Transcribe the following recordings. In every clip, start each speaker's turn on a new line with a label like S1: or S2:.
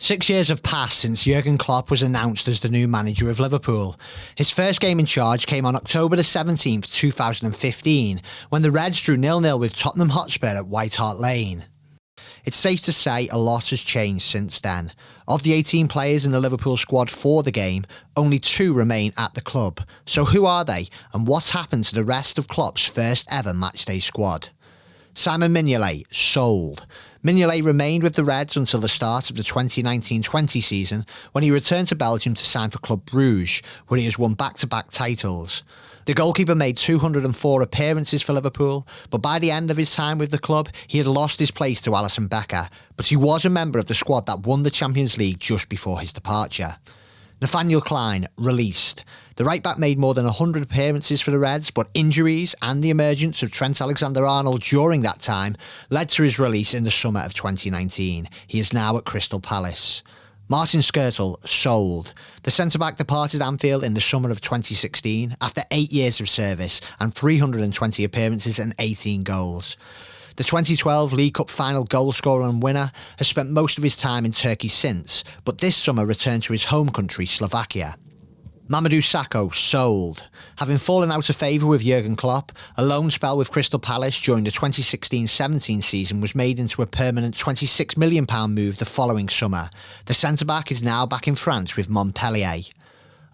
S1: 6 years have passed since Jurgen Klopp was announced as the new manager of Liverpool. His first game in charge came on October the 17th, 2015, when the Reds drew 0-0 with Tottenham Hotspur at White Hart Lane. It's safe to say a lot has changed since then. Of the 18 players in the Liverpool squad for the game, only 2 remain at the club. So who are they, and what's happened to the rest of Klopp's first ever matchday squad? Simon Mignolet, sold. Mignolet remained with the Reds until the start of the 2019-20 season, when he returned to Belgium to sign for Club Brugge, where he has won back-to-back titles. The goalkeeper made 204 appearances for Liverpool, but by the end of his time with the club, he had lost his place to Alisson Becker, but he was a member of the squad that won the Champions League just before his departure. Nathaniel Clyne, released. The right-back made more than 100 appearances for the Reds, but injuries and the emergence of Trent Alexander-Arnold during that time led to his release in the summer of 2019. He is now at Crystal Palace. Martin Skrtel, sold. The centre-back departed Anfield in the summer of 2016 after 8 years of service and 320 appearances and 18 goals. The 2012 League Cup final goal scorer and winner has spent most of his time in Turkey since, but this summer returned to his home country, Slovakia. Mamadou Sakho, sold. Having fallen out of favour with Jurgen Klopp, a loan spell with Crystal Palace during the 2016-17 season was made into a permanent £26 million move the following summer. The centre-back is now back in France with Montpellier.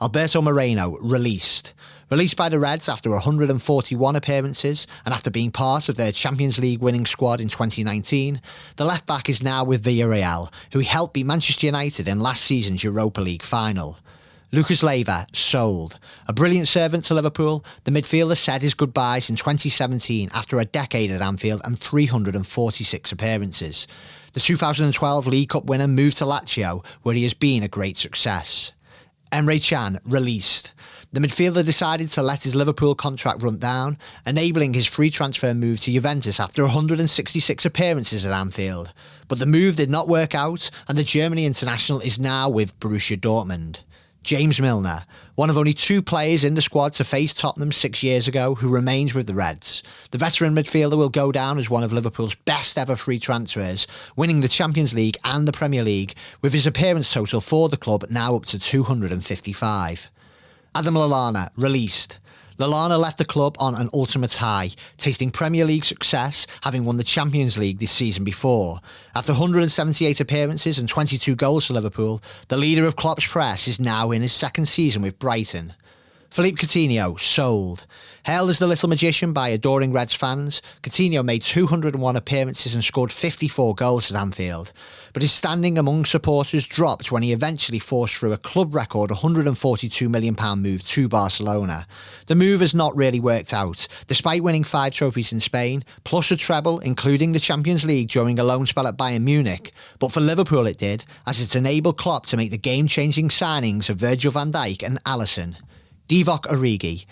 S1: Alberto Moreno, released. Released by the Reds after 141 appearances and after being part of their Champions League winning squad in 2019, the left-back is now with Villarreal, who he helped beat Manchester United in last season's Europa League final. Lucas Leiva, sold. A brilliant servant to Liverpool, the midfielder said his goodbyes in 2017 after a decade at Anfield and 346 appearances. The 2012 League Cup winner moved to Lazio, where he has been a great success. Emre Can, released. The midfielder decided to let his Liverpool contract run down, enabling his free transfer move to Juventus after 166 appearances at Anfield. But the move did not work out, and the Germany international is now with Borussia Dortmund. James Milner, one of only 2 players in the squad to face Tottenham 6 years ago, who remains with the Reds. The veteran midfielder will go down as one of Liverpool's best ever free transfers, winning the Champions League and the Premier League, with his appearance total for the club now up to 255. Adam Lallana, released. Lallana left the club on an ultimate high, tasting Premier League success, having won the Champions League this season before. After 178 appearances and 22 goals for Liverpool, the leader of Klopp's press is now in his second season with Brighton. Philippe Coutinho, sold. Hailed as the little magician by adoring Reds fans, Coutinho made 201 appearances and scored 54 goals at Anfield. But his standing among supporters dropped when he eventually forced through a club record £142 million move to Barcelona. The move has not really worked out, despite winning 5 trophies in Spain, plus a treble, including the Champions League during a loan spell at Bayern Munich. But for Liverpool it did, as it enabled Klopp to make the game-changing signings of Virgil van Dijk and Alisson. Divock Origi.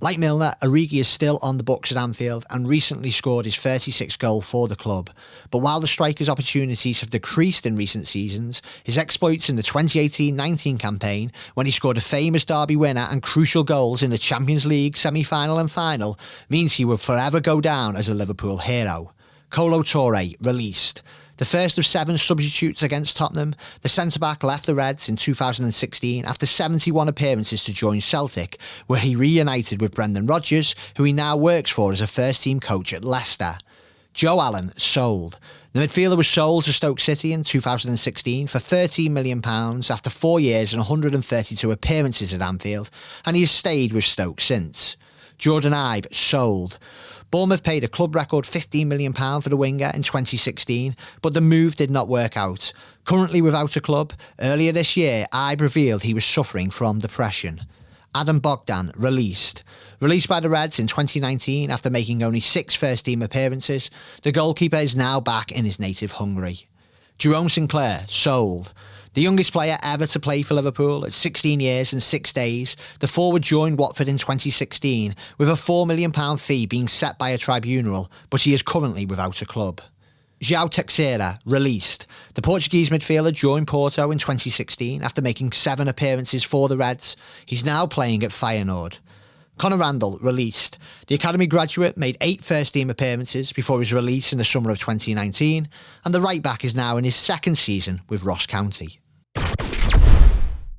S1: Like Milner, Origi is still on the books at Anfield and recently scored his 36th goal for the club. But while the striker's opportunities have decreased in recent seasons, his exploits in the 2018-19 campaign, when he scored a famous derby winner and crucial goals in the Champions League semi-final and final, means he will forever go down as a Liverpool hero. Kolo Touré, released. The first of 7 substitutes against Tottenham, the centre-back left the Reds in 2016 after 71 appearances to join Celtic, where he reunited with Brendan Rodgers, who he now works for as a first-team coach at Leicester. Joe Allen, sold. The midfielder was sold to Stoke City in 2016 for £13 million after 4 years and 132 appearances at Anfield, and he has stayed with Stoke since. Jordan Ibe, sold. Bournemouth paid a club record £15 million for the winger in 2016, but the move did not work out. Currently without a club, earlier this year, Ibe revealed he was suffering from depression. Adam Bogdan, released. Released by the Reds in 2019 after making only 6 first-team appearances, the goalkeeper is now back in his native Hungary. Jerome Sinclair, sold. The youngest player ever to play for Liverpool at 16 years and 6 days, the forward joined Watford in 2016 with a £4 million fee being set by a tribunal, but he is currently without a club. João Teixeira, released. The Portuguese midfielder joined Porto in 2016 after making 7 appearances for the Reds. He's now playing at Feyenoord. Conor Randall, released. The academy graduate made 8 first-team appearances before his release in the summer of 2019, and the right-back is now in his second season with Ross County.